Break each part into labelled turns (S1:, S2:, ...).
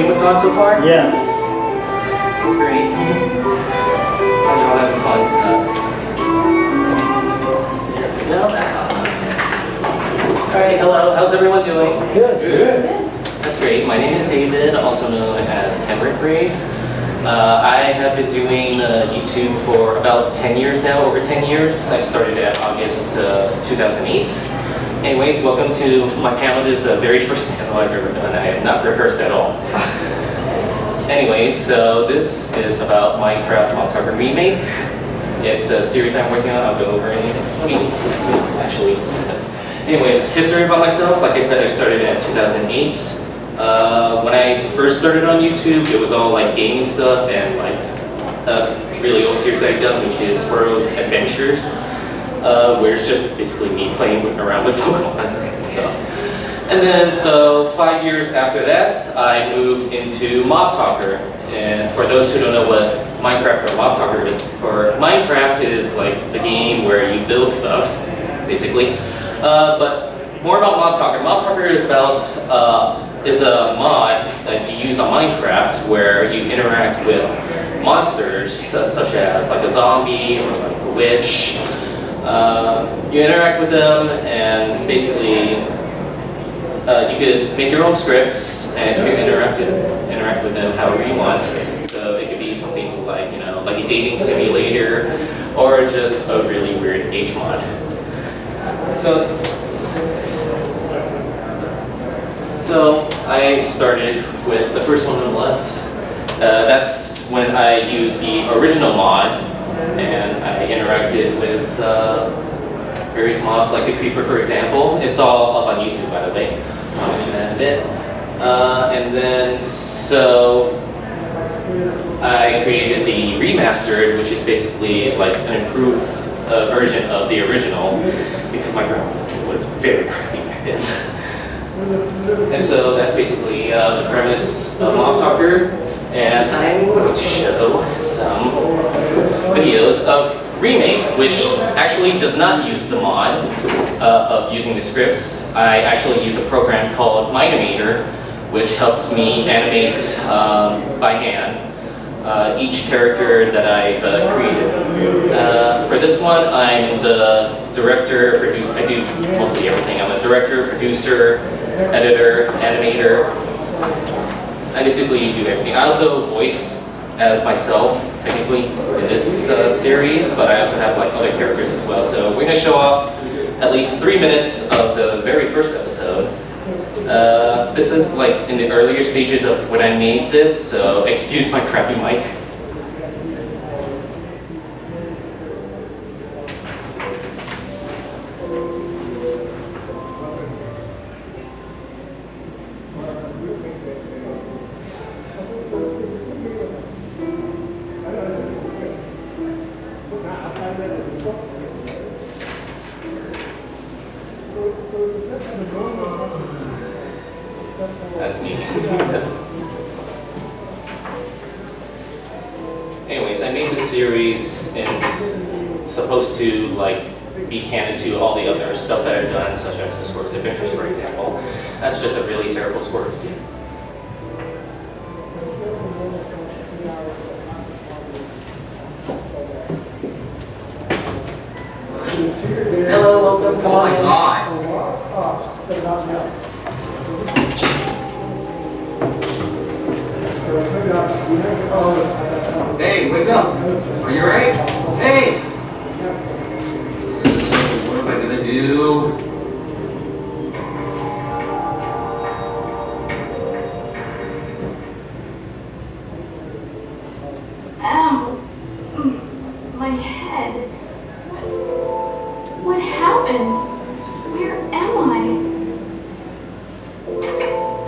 S1: YumeCon so far?
S2: Yes.
S1: That's great. Glad you're all having fun. Alright, hello. How's everyone doing?
S2: Good.
S1: That's great. My name is David, also known as Kenrick Grave. I have been doing YouTube for about 10 years now, over 10 years. I started at August 2008. Anyways, welcome to my panel. This is the very first panel I've ever done. I have not rehearsed at all. Anyways, so this is about Minecraft Mod Remake. It's a series that I'm working on. I'll go over it. Actually, anyways, history about myself. Like I said, I started in 2008. When I first started on YouTube, it was all like gaming stuff and like a really old series that I've done, which is Squirrel's Adventures, where it's just basically me playing around with Pokemon and stuff. And then, so 5 years after that, I moved into Mod Talker. And for those who don't know what Minecraft or Mod Talker is, or Minecraft is like the game where you build stuff, basically. But more about Mod Talker. Mod Talker is about it's a mod that you use on Minecraft where you interact with monsters such as like a zombie or like a witch. You interact with them and basically you could make your own scripts and you can interact with them however you want. So it could be something like, you know, like a dating simulator or just a really weird H mod. So I started with the first one on the left. That's when I used the original mod and I interacted with various mods like the Creeper, for example. It's all up on YouTube, by the way. I'll mention that in a bit. And then, so I created the remastered, which is basically like an improved version of the original because my graphic was very crappy back then. And so that's basically the premise of Mod Talker, and I'm going to show some videos of Remake, which actually does not use the mod of using the scripts. I actually use a program called Minimator, which helps me animate by hand each character that I've created. For this one, I'm the director, producer. I do mostly everything. I'm a director, producer, editor, animator. I basically do everything. I also voice as myself, technically, in this series, but I also have like other characters as well. So we're going to show off at least 3 minutes of the very first episode. This is like in the earlier stages of when I made this, so excuse my crappy mic. That's me. Anyways, I made this series and it's supposed to like be canon to all the other stuff that I've done, such as the Squirrel's Adventures, for example. That's just a really terrible Squirrel's game. Hello, welcome. Come on.
S3: Oh my god. Hey, wake up. Are you alright? Hey! What am I gonna do?
S4: Ow. My head. What happened? Where am I?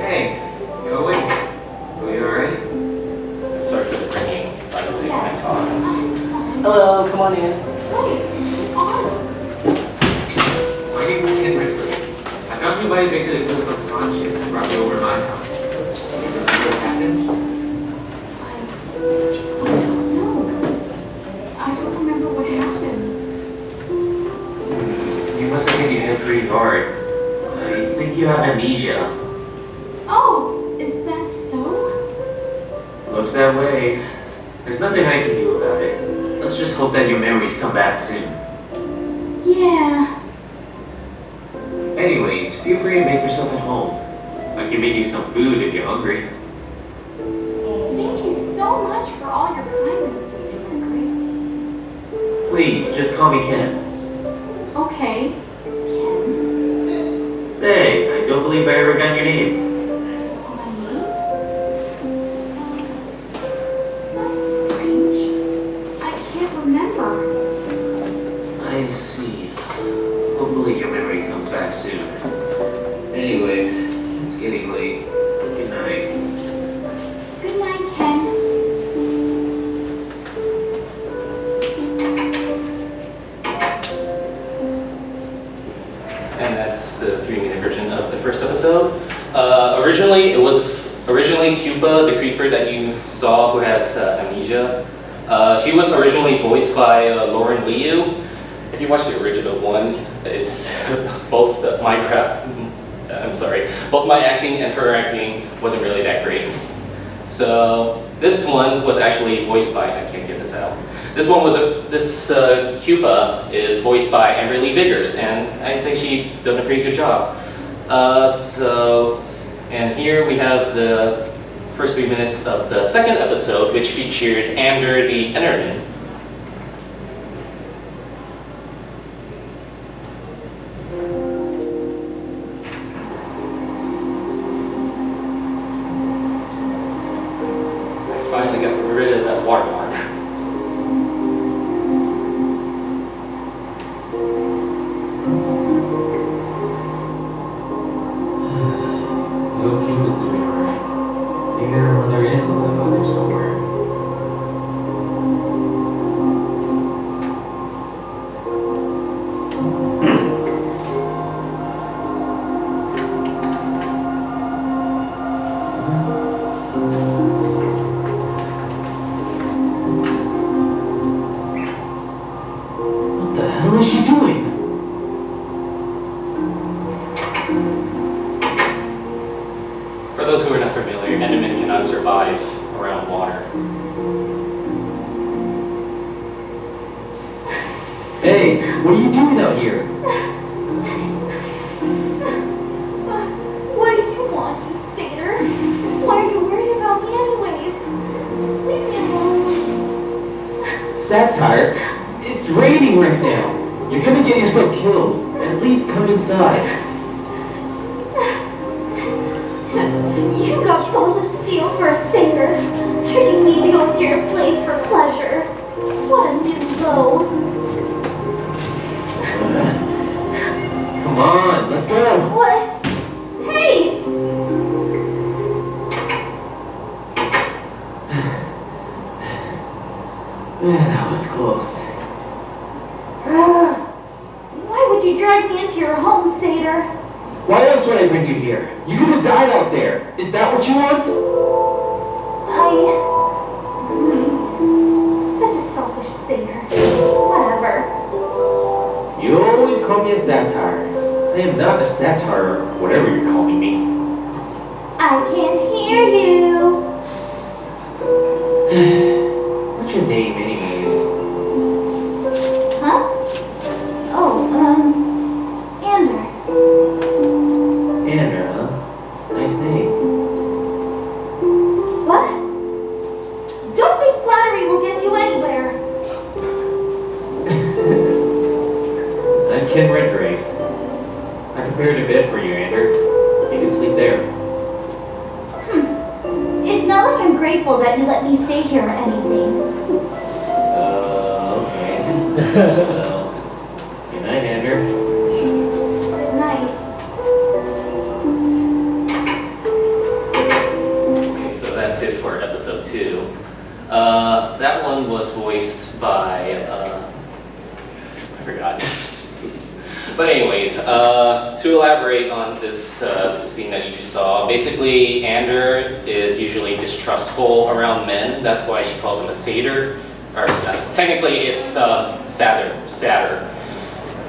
S3: Hey, you awake? Are you alright?
S1: Sorry for the ringing, by the way, when I
S4: Yes.
S1: talk.
S4: I'm fine.
S1: Hello, come on in.
S4: Wait, who are you?
S3: My name's Kendrick. I found you by a basic clinical conscious and brought you over to my house. Remember what happened?
S4: I don't know. I don't remember what happened.
S3: You must have hit your head pretty hard. I think you have amnesia.
S4: Oh, is that so?
S3: that way. There's nothing I can do about it. Let's just hope that your memories come back soon.
S4: Yeah.
S3: Anyways, feel free to make yourself at home. I can make you some food if you're hungry.
S4: Thank you so much for all your kindness, Mr. Redgrave.
S3: Please, just call me Ken.
S4: Okay, Ken.
S3: Say, I don't believe I ever got your name.
S4: My name? That's strange. I can't remember.
S3: I see. Hopefully your memory comes back soon. Anyways, it's getting late. Good night.
S4: Good night, Ken.
S1: And that's the 3-minute version of the first episode. Originally Cuba, the creeper that you saw who has amnesia. She was originally voiced by Lauren Liu. If you watch the original one, it's both my acting and her acting wasn't really that great. So this one was actually voiced by, I can't get this out. This Cuba is voiced by Amberly Vickers, and I'd say she done a pretty good job. And here we have the first 3 minutes of the second episode, which features Ander the Enderman. I finally got rid of that watermark.
S3: Cuba's doing alright. You gotta run there is something out there somewhere. What the hell is she doing?
S1: For those who are not familiar, Endermen cannot survive around water.
S3: Hey, what are you doing out here?
S4: What do you want, you satyr? Why are you worried about me anyways? Just leave me alone.
S3: Satire? It's raining right now. You're gonna get yourself killed. At least come inside.
S4: You got balls of steel for a satyr, tricking me to go into your place for pleasure. What a new low.
S3: Come on, let's go.
S4: What? Hey!
S3: Man, that was close.
S4: Why would you drag me into your home, satyr?
S3: Why else would I bring you here? You could have died out there. Is that what you want?
S4: Such a selfish satyr. Whatever.
S3: You always call me a satire. I am not a satire, or whatever you're calling me.
S4: I can't hear you.
S3: What's your name, anyways?
S4: Huh? Oh, Ander.
S3: Anna, huh? Nice name.
S4: What? Don't think flattery will get you anywhere.
S3: I'm Ken Redgrave. I prepared a bed for you, Ander. You can sleep there.
S4: It's not like I'm grateful that you let me stay here or anything.
S3: Okay. Well, good night, Ander.
S4: Good night.
S1: Okay, so that's it for episode 2. That one was voiced by, I forgot. Oops. But anyways, to elaborate on this scene that you just saw, basically Ander is usually distrustful around men. That's why she calls him a satyr. Or technically it's satyr,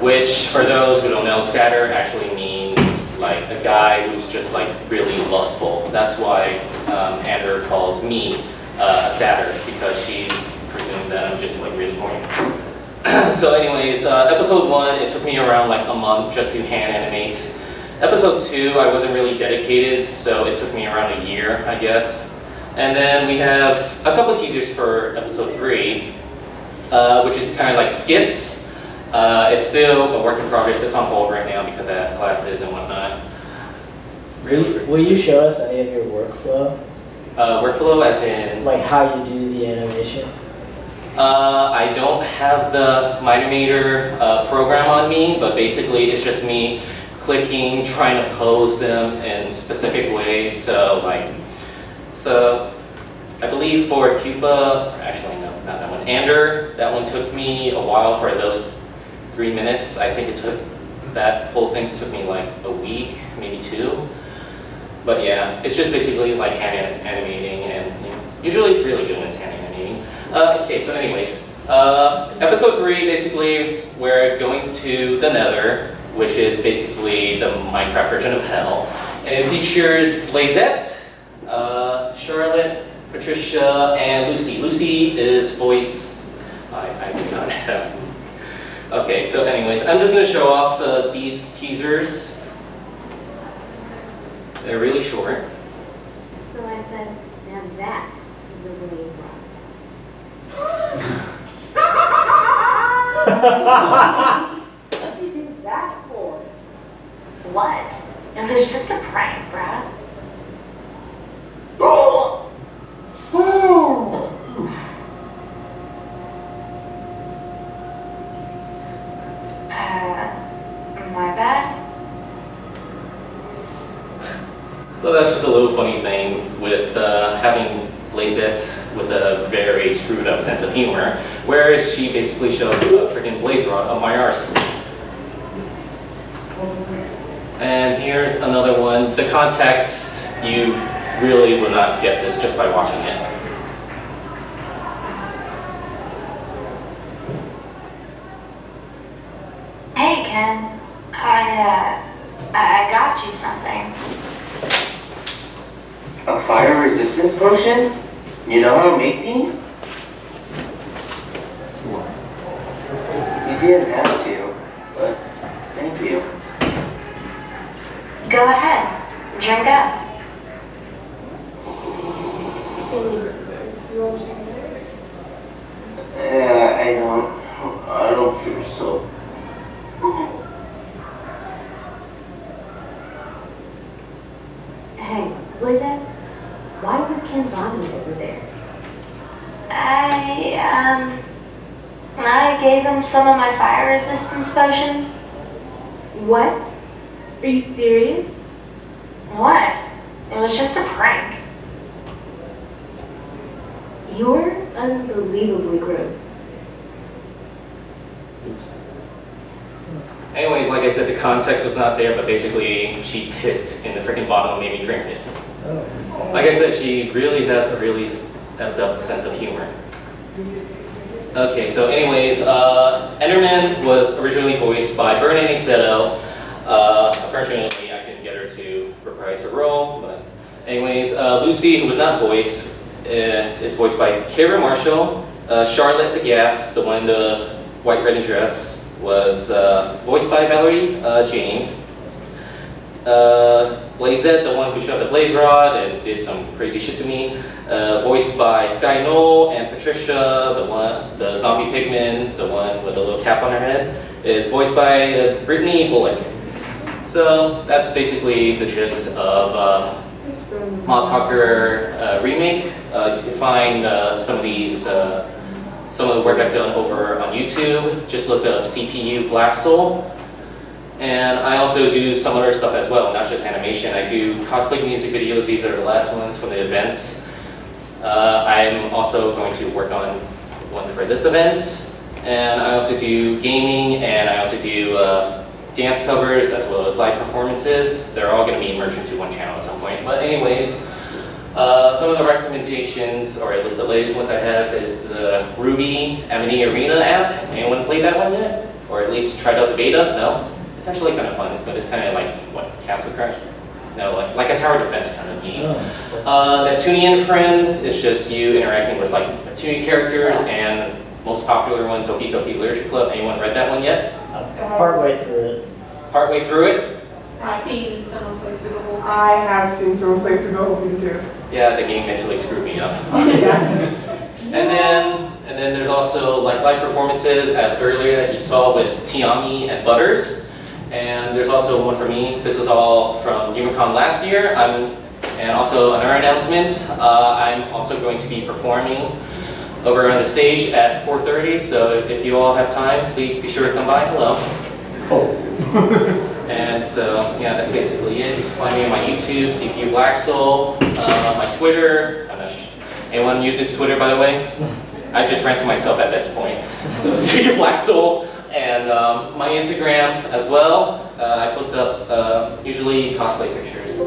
S1: which for those who don't know, satyr actually means like a guy who's just like really lustful. That's why Ander calls me a satyr because she's presumed that I'm just like really boring. So anyways, episode 1, it took me around like a month just to hand animate. Episode 2, I wasn't really dedicated, so it took me around a year, I guess. And then we have a couple teasers for episode 3, which is kind of like skits. It's still a work in progress. It's on hold right now because I have classes and whatnot. Really?
S2: Will you show us any of your workflow?
S1: Workflow as in?
S2: Like how you do the animation?
S1: I don't have the Minimator program on me, but basically it's just me clicking, trying to pose them in specific ways. So I believe for Cuba, actually no, not that one, Ander, that one took me a while for those 3 minutes. I think that whole thing took me like a week, maybe 2. But yeah, it's just basically like hand animating, and usually it's really good when it's hand animating. Okay, so anyways, episode 3, basically we're going to the Nether, which is basically the Minecraft version of Hell. And it features Blazette, Charlotte, Patricia, and Lucy. Lucy is voiced, I do not have. Okay, so anyways, I'm just gonna show off these teasers. They're really short.
S4: So I said, now that is a blaze rod. What do you think that for? What? It was just a prank, bruh. My bad?
S1: So that's just a little funny thing with having Blazette with a very screwed up sense of humor, whereas she basically shows a freaking blaze rod on my arse. And here's another one. The context, you really will not get this just by watching it.
S4: Hey, Ken. I got you something.
S3: A fire resistance potion? You know how to make these? You didn't have to, but thank you.
S4: Go ahead. Drink up.
S3: I don't feel so.
S4: Hey, Blazette, why was Ken vomiting over there? I gave him some of my fire resistance potion. What? Are you serious? What? It was just a prank. You're unbelievably gross.
S1: Oops. Anyways, like I said, the context was not there, but basically she pissed in the freaking bottle and made me drink it.
S2: Oh.
S1: Like I said, she really has a really effed up sense of humor. Okay, so anyways, Enderman was originally voiced by Bernadette Stedo. Unfortunately, I couldn't get her to reprise her role, but anyways, Lucy, who was not voiced, is voiced by Kara Marshall. Charlotte the Gas, the one in the white red dress, was voiced by Valerie James. Blazette, the one who shoved the blaze rod and did some crazy shit to me, voiced by Sky Knoll, and Patricia, the zombie pigman, the one with the little cap on her head, is voiced by Brittany Bullock. So that's basically the gist of Maud Tucker Remake. You can find some of the work I've done over on YouTube. Just look up CPU Black Soul. And I also do some other stuff as well, not just animation. I do cosplay music videos. These are the last ones for the events. I'm also going to work on one for this event. And I also do gaming, and I also do dance covers as well as live performances. They're all going to be merged into one channel at some point. But anyways, some of the recommendations, or at least the latest ones I have, is the Ruby Amity Arena app. Anyone played that one yet? Or at least tried out the beta? No? It's actually kind of fun, but it's kind of like, what, Castle Crash? like a tower defense kind of game.
S2: Oh,
S1: Neptunian Friends is just you interacting with like Neptunian characters, and most popular one, Toki Toki Literature Club. Anyone read that one yet?
S2: partway through it.
S1: Partway through it?
S5: I've seen someone play through the whole thing.
S6: I have seen someone play through the whole thing too.
S1: Yeah, the game mentally screwed me up.
S6: Yeah.
S1: And then there's also like live performances, as earlier that you saw with Tiami and Butters. And there's also one for me. This is all from YumeCon last year. And also another announcement. I'm also going to be performing over on the stage at 4:30. So if you all have time, please be sure to come by. Hello. And so, yeah, that's basically it. You can find me on my YouTube, CPU Black Soul, my Twitter. I'm not sure. Anyone uses Twitter, by the way? I just ran to myself at this point. So CPU Black Soul, and my Instagram as well. I post up usually cosplay pictures.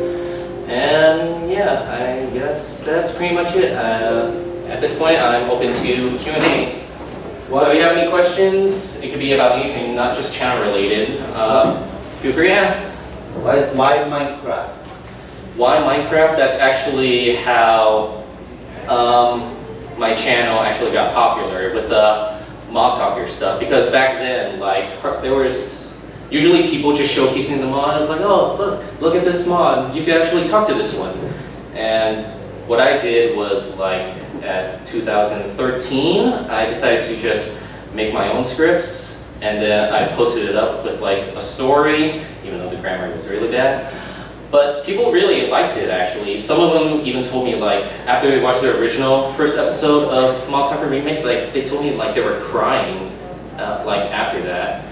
S1: And yeah, I guess that's pretty much it. At this point, I'm open to Q&A. So if you have any questions, it could be about anything, not just channel related. Feel free to ask.
S7: Why Minecraft?
S1: Why Minecraft? That's actually how my channel actually got popular with the mod talker stuff. Because back then, like, there was usually people just showcasing the mod. It's like, oh, look at this mod. You can actually talk to this one. And what I did was, like, at 2013, I decided to just make my own scripts, and then I posted it up with like a story, even though the grammar was really bad. But people really liked it, actually. Some of them even told me, like, after they watched the original first episode of Mod Talker Remake, like, they told me like they were crying, like, after that.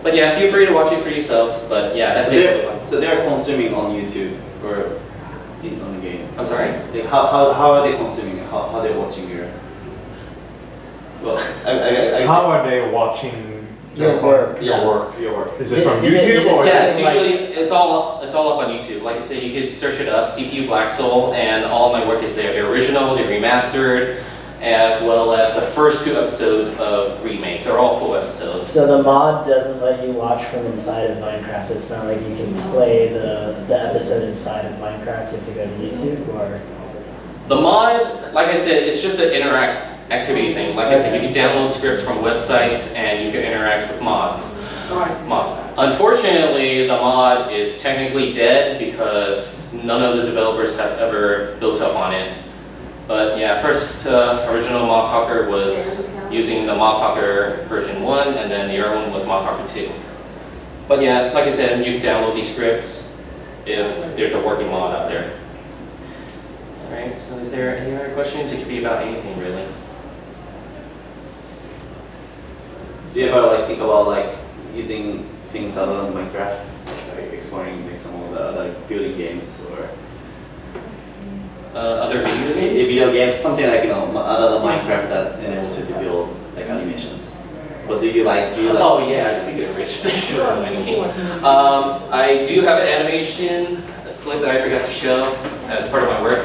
S1: But yeah, feel free to watch it for yourselves. But yeah, that's basically why.
S7: So they're consuming on YouTube or on the game.
S1: I'm sorry?
S7: How are they consuming it? How are they watching your? Well,
S8: How are they watching
S2: Your work.
S7: Yeah.
S8: Your work. Is it from
S2: Is it-
S8: YouTube
S2: is it-
S8: or?
S1: Yeah, it's
S2: like-
S1: usually, it's all up on YouTube. Like I said, you could search it up, CPU Black Soul, and all my work is there. The original, the remastered, as well as the first 2 episodes of Remake. They're all full episodes.
S2: So the mod doesn't let you watch from inside of Minecraft. It's not like you can play the episode inside of Minecraft. You have to go to YouTube, or
S1: The mod, like I said, it's just an activity thing. Like I said, you can download scripts from websites and you can interact with mods. Unfortunately, the mod is technically dead because none of the developers have ever built up on it. But yeah, first original Mod Talker was using the Mod Talker version 1, and then the other one was Mod Talker 2. But yeah, like I said, you can download these scripts if there's a working mod out there. Alright, so is there any other questions? It could be about anything, really.
S7: Do you ever like think about like using things other than Minecraft, like exploring like some of the other building games or
S1: Other video games?
S7: video games, something like other than Minecraft that enables you to build like animations. What do you like?
S1: Oh yeah, speaking of which, thanks for reminding me. I do have an animation clip that I forgot to show as part of my work.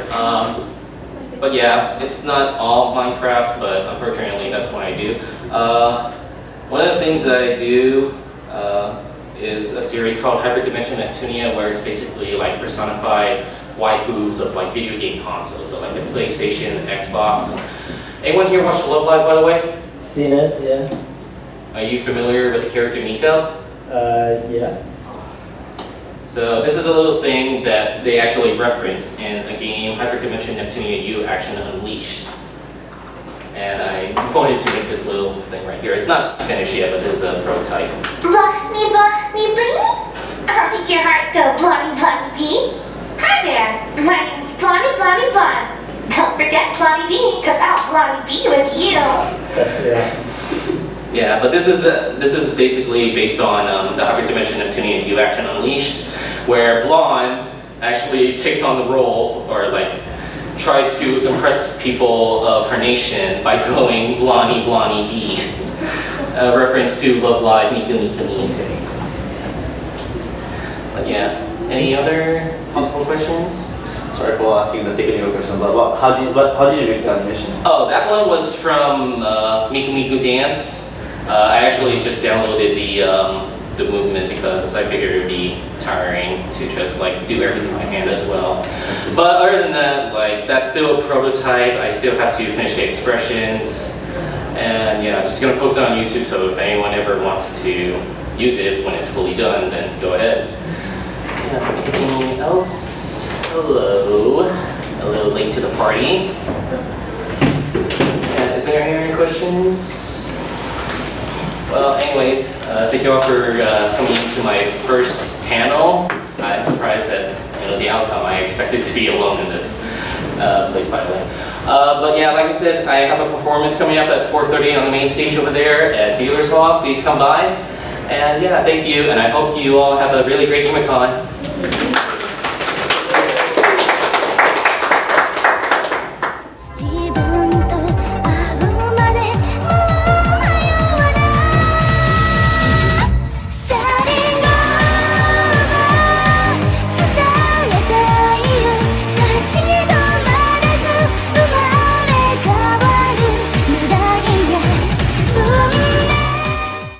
S1: But yeah, it's not all Minecraft, but unfortunately that's what I do. One of the things that I do is a series called Hyperdimension Neptunia, where it's basically like personified waifus of like video game consoles, so like the PlayStation, Xbox. Anyone here watch Love Live, by the way?
S2: seen it? Yeah.
S1: Are you familiar with the character Nico?
S2: Yeah.
S1: So this is a little thing that they actually referenced in a game, Hyperdimension Neptunia U Action Unleashed. And I wanted to make this little thing right here. It's not finished yet, but this is a prototype.
S4: Blondie, blondie, bee. I'll make your heart go blondie, blondie, bee. Hi there, my name's Blondie, blondie, blonde. Don't forget Blondie Bee, cause I'll Blondie Bee with you.
S2: That's pretty awesome.
S1: Yeah, but this is basically based on the Hyperdimension Neptunia U Action Unleashed, where Blonde actually takes on the role, or like tries to impress people of her nation by going Blondie, Blondie Bee. A reference to Love Live, Nika Nika Nika. But yeah, any other possible questions?
S7: Sorry for asking the technical question, but how did you make the animation?
S1: Oh, that one was from Miku Miku Dance. I actually just downloaded the the movement because I figured it would be tiring to just like do everything by hand as well. But other than that, like that's still a prototype. I still have to finish the expressions. And yeah, I'm just gonna post it on YouTube, so if anyone ever wants to use it when it's fully done, then go ahead. Yeah, anything else? Hello. A little late to the party. Yeah, is there any questions? Well, anyways, thank you all for coming to my first panel. I'm surprised at the outcome. I expected to be alone in this place, by the way. But yeah, like I said, I have a performance coming up at 4:30 on the main stage over there at Dealers Hall. Please come by. And yeah, thank you, and I hope you all have a really great YumeCon.